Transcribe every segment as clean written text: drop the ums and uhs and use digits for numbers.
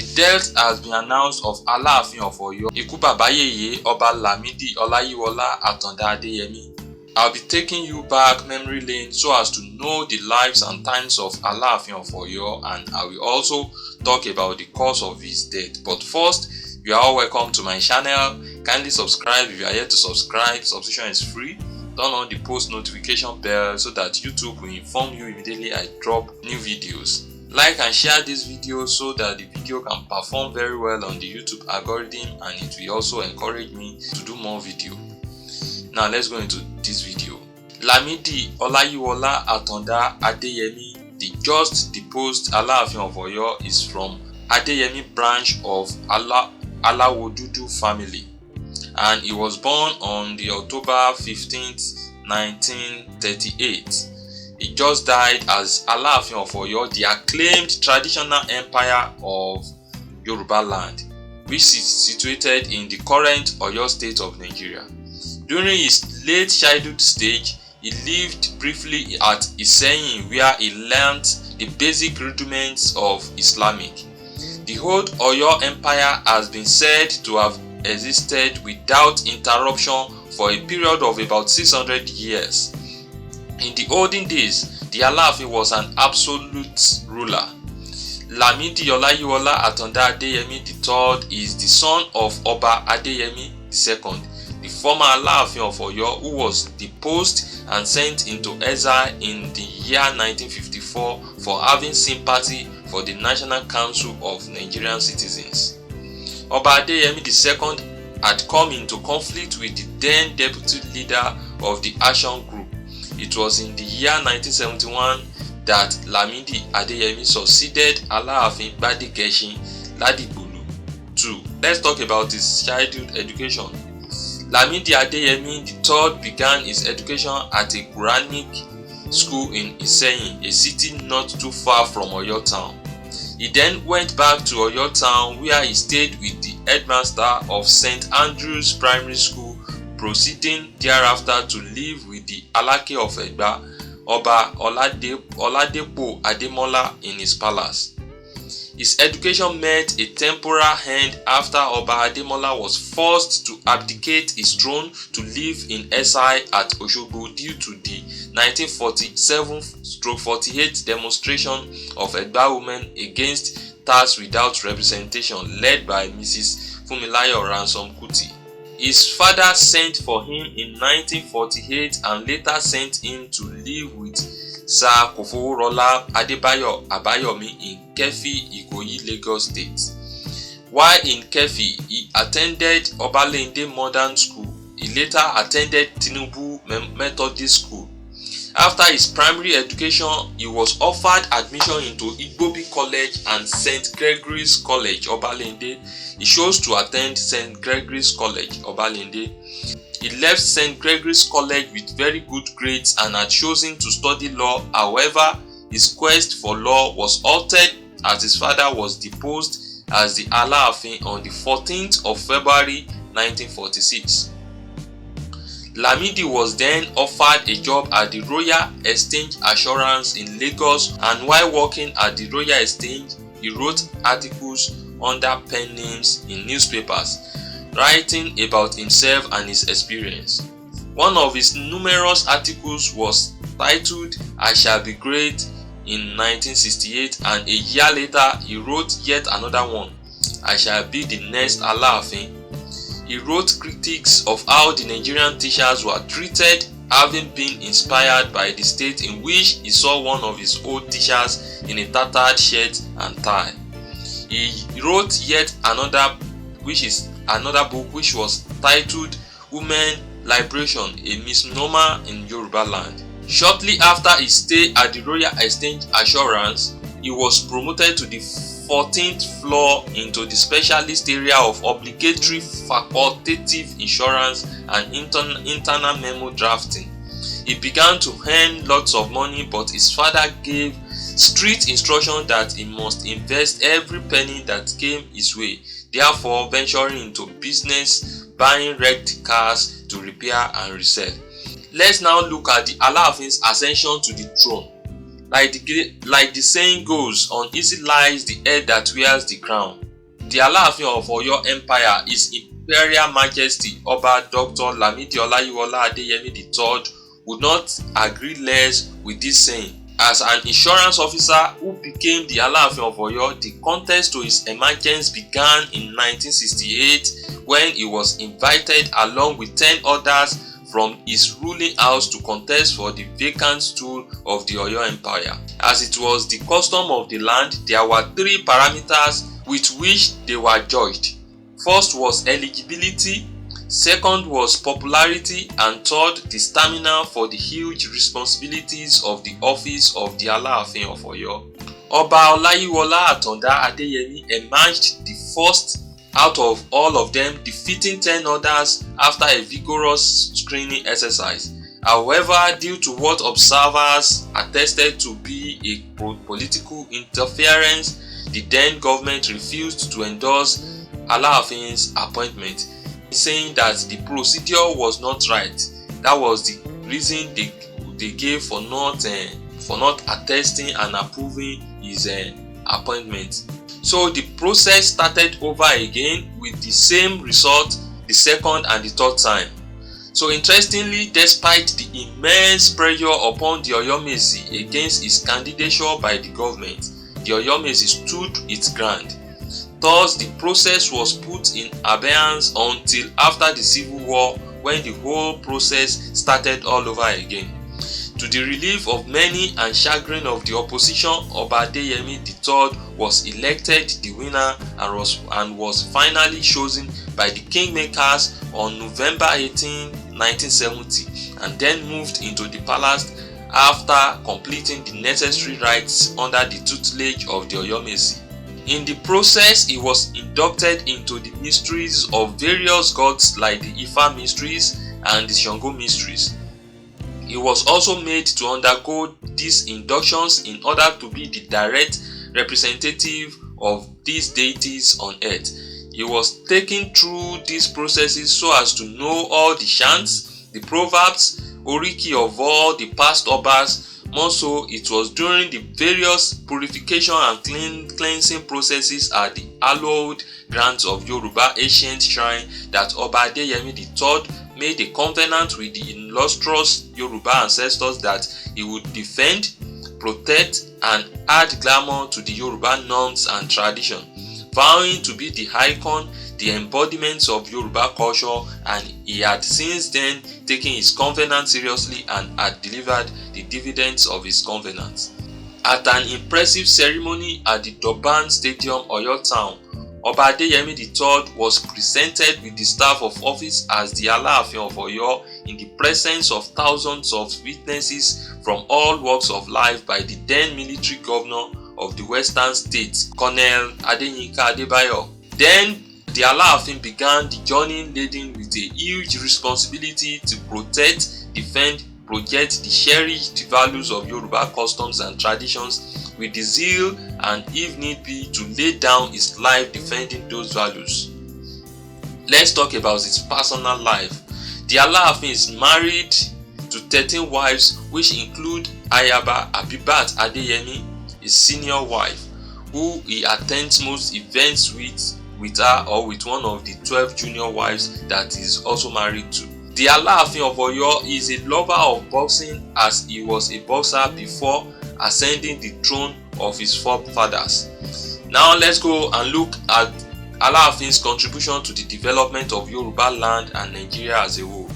The death has been announced of Alaafin of Oyo, Ikú Bàbá Yèyé Ọba Lamidi Ọláyíwọlá Àtàndá Adéyẹmí. I'll be taking you back memory lane so as to know the lives and times of Alaafin of Oyo, and I will also talk about the cause of his death. But first, you are all welcome to my channel. Kindly subscribe if you are yet to subscribe. Subscription is free. Turn on the post notification bell so that YouTube will inform you immediately I drop new videos. Like and share this video so that the video can perform very well on the YouTube algorithm, and it will also encourage me to do more video. Now let's go into this video. Lamidi Ọláyíwọlá Àtàndá Adéyẹmí, the just deposed Alaafin of Oyo, is from Adéyẹmí branch of Alawodudu family, and he was born on the October 15th, 1938. He just died as Alaafin of Oyo, the acclaimed traditional empire of Yoruba land, which is situated in the current Oyo state of Nigeria. During his late childhood stage, he lived briefly at Iseyin, where he learned the basic rudiments of Islamic. The whole Oyo Empire has been said to have existed without interruption for a period of about 600 years. In the olden days, the Alaafin was an absolute ruler. Lamidi Ọláyíwọlá Àtàndá Adéyẹmí III is the son of Ọba Adéyẹmí II, the former Alaafin of Oyo, who was deposed and sent into exile in the year 1954 for having sympathy for the National Council of Nigerian Citizens. Ọba Adéyẹmí II had come into conflict with the then deputy leader of the Ascension group. It was in the year 1971 that Lamidi Adéyẹmí succeeded Alaafin Gbádégẹṣin Ládìgbòlù II. Let's talk about his childhood education. Lamidi Adéyẹmí III began his education at a Quranic school in Iseyin, a city not too far from Oyo town. He then went back to Oyo town, where he stayed with the headmaster of St. Andrew's Primary School, proceeding thereafter to live with the Alake of Egba, Ọba Oladepo Ademola, in his palace. His education met a temporal end after Ọba Ademola was forced to abdicate his throne to live in exile at Osogbo due to the 1947-48 demonstration of Egba women against tax without representation led by Mrs. Funmilayo Ransom Kuti. His father sent for him in 1948 and later sent him to live with Sir Kofoworola Adebayo Abayomi in Kefi, Ikoyi, Lagos State. While in Kefi, he attended Obalende Modern School. He later attended Tinubu Methodist School. After his primary education, he was offered admission into Igbobi College and St. Gregory's College, Obalende. He chose to attend St. Gregory's College, Obalende. He left St. Gregory's College with very good grades and had chosen to study law. However, his quest for law was halted as his father was deposed as the Alaafin on the 14th of February 1946. Lamidi was then offered a job at the Royal Exchange Assurance in Lagos, and while working at the Royal Exchange, he wrote articles under pen names in newspapers, writing about himself and his experience. One of his numerous articles was titled "I Shall Be Great" in 1968, and a year later he wrote yet another one, "I Shall Be the Next Alaafin." He wrote critiques of how the Nigerian teachers were treated, having been inspired by the state in which he saw one of his old teachers in a tattered shirt and tie. He wrote yet another book which was titled "Women Liberation, a Misnomer in Yoruba Land." Shortly after his stay at the Royal Exchange Assurance, he was promoted to the 14th floor into the specialist area of obligatory facultative insurance and internal memo drafting. He began to earn lots of money, but his father gave strict instruction that he must invest every penny that came his way, therefore venturing into business, buying wrecked cars to repair and resell. Let's now look at the Alaafin's ascension to the throne. Like the saying goes, uneasy lies the head that wears the crown. The Alaafin of Oyo Empire, His Imperial Majesty Oba Dr. Lamidi Olayiwola Adeyemi III, would not agree less with this saying. As an insurance officer who became the Alaafin of Oyo, the contest to his emergence began in 1968 when he was invited along with 10 others from his ruling house to contest for the vacant stool of the Oyo Empire. As it was the custom of the land, there were 3 parameters with which they were judged. First was eligibility, second was popularity, and third, the stamina for the huge responsibilities of the office of the Alaafin of Oyo. Oba Olayiwola Atanda Adeyemi emerged the first out of all of them, defeating 10 others after a vigorous screening exercise. However, due to what observers attested to be a political interference, the then government refused to endorse Alaafin's appointment, saying that the procedure was not right. That was the reason they gave for not attesting and approving his appointment. So the process started over again with the same result the second and the third time. So interestingly, despite the immense pressure upon the Oyomesi against his candidature by the government, the Oyomesi stood its ground. Thus, the process was put in abeyance until after the Civil War, when the whole process started all over again. To the relief of many and chagrin of the opposition, Oba Adeyemi III was elected the winner and was finally chosen by the kingmakers on November 18, 1970, and then moved into the palace after completing the necessary rites under the tutelage of the Oyomesi. In the process, he was inducted into the mysteries of various gods like the Ifa mysteries and the Shango mysteries. He was also made to undergo these inductions in order to be the direct representative of these deities on earth. He was taken through these processes so as to know all the chants, the proverbs, oriki of all the past obas. More so, it was during the various purification and cleansing processes at the hallowed grounds of Yoruba ancient shrine that Oba Adeyemi III made a covenant with the illustrious Yoruba ancestors that he would defend, protect, and add glamour to the Yoruba norms and tradition, vowing to be the icon, the embodiment of Yoruba culture, and he had since then taken his covenant seriously and had delivered the dividends of his covenant. At an impressive ceremony at the Durban Stadium, Oyo Town, Oba Adeyemi III was presented with the staff of office as the Alaafin of Oyo in the presence of thousands of witnesses from all walks of life by the then military governor of the Western States, Colonel Adeyinka Adebayo. Then the Alaafin began the journey laden with a huge responsibility to protect, defend, project the cherished values of Yoruba customs and traditions with the zeal and, if need be, to lay down his life defending those values. Let's talk about his personal life. The Alaafin is married to 13 wives, which include Ayaba Abibat Adeyemi, his senior wife, who he attends most events with her or with one of the 12 junior wives that he is also married to. The Alaafin of Oyo is a lover of boxing, as he was a boxer before ascending the throne of his forefathers. Now let's go and look at Alaafin's contribution to the development of Yoruba land and Nigeria as a whole.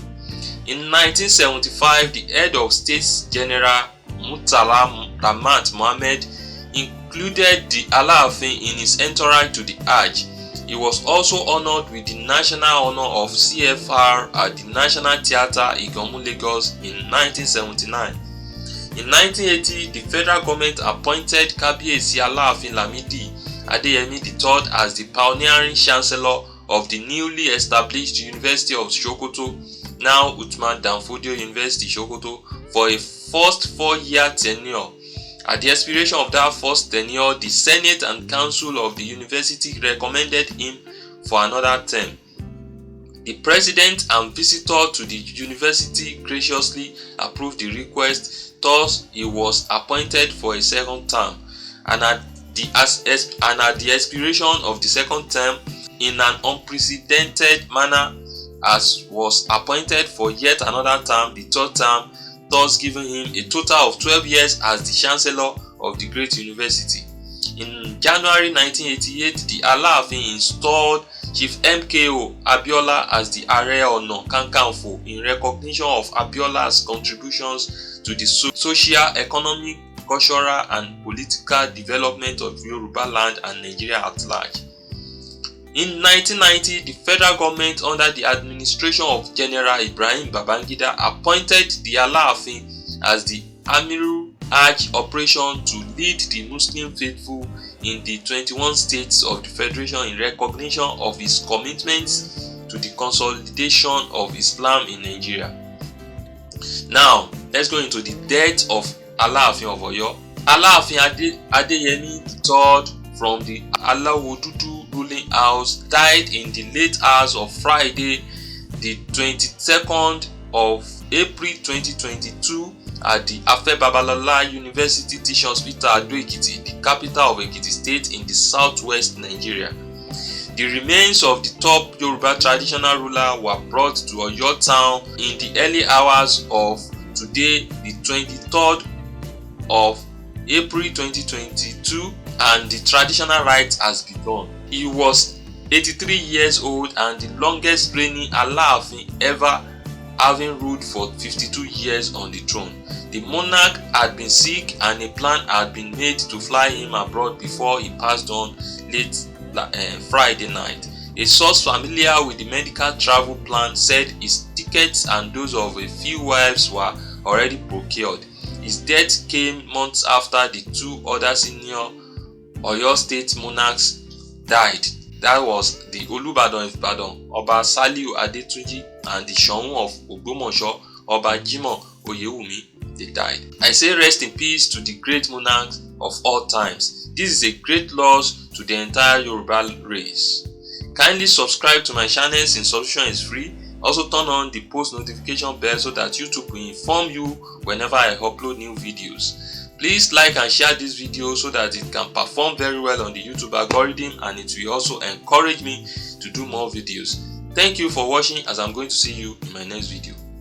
In 1975, the head of States General Murtala Ramat Mohammed included the Alaafin in his entourage to the Hajj. He was also honored with the national honor of CFR at the National Theatre Iganmu, Lagos in 1979. In 1980, the federal government appointed Kabiyesi Alaafin Lamidi Adeyemi III as the pioneering chancellor of the newly established University of Sokoto, now Uthman Danfodio University Sokoto, for a first 4-year tenure. At the expiration of that first tenure, the Senate and Council of the university recommended him for another term. The president and visitor to the university graciously approved the request, thus he was appointed for a second term. And at and at the expiration of the second term, in an unprecedented manner, as was appointed for yet another term, the third term, thus giving him a total of 12 years as the Chancellor of the great university. In January 1988, the Alaafin installed Chief MKO Abiola as the Ààrẹ Ọ̀nà Kakanfò in recognition of Abiola's contributions to the social, economic, cultural and political development of Yoruba land and Nigeria at large. In 1990, the federal government under the administration of General Ibrahim Babangida appointed the Alaafin as the Amiru Hajj operation to lead the Muslim faithful in the 21 states of the Federation in recognition of his commitments to the consolidation of Islam in Nigeria. Now, let's go into the death of Alaafin of Oyo. Alaafin Adeyemi III from the Alawodudu ruling house died in the late hours of Friday, the 22nd of April 2022 at the Afe Babalola University Teaching Hospital, Ado-Ekiti, the capital of Ekiti State in the southwest Nigeria. The remains of the top Yoruba traditional ruler were brought to Oyo town in the early hours of today, the 23rd of April 2022, and the traditional rite has begun. He was 83 years old and the longest reigning Alaafin ever, having ruled for 52 years on the throne. The monarch had been sick and a plan had been made to fly him abroad before he passed on late Friday night. A source familiar with the medical travel plan said his tickets and those of a few wives were already procured. His death came months after the two other senior Oyo State monarchs died. That was the Olubadan of Ibadan, Oba Saliu Adetunji, and the Shoun of Ogbomosho, Oba Jimoh Oyewumi. They died. I say rest in peace to the great monarchs of all times. This is a great loss to the entire Yoruba race. Kindly subscribe to my channel since subscription is free. Also turn on the post notification bell so that YouTube will inform you whenever I upload new videos. Please like and share this video so that it can perform very well on the YouTube algorithm, and it will also encourage me to do more videos. Thank you for watching, as I'm going to see you in my next video.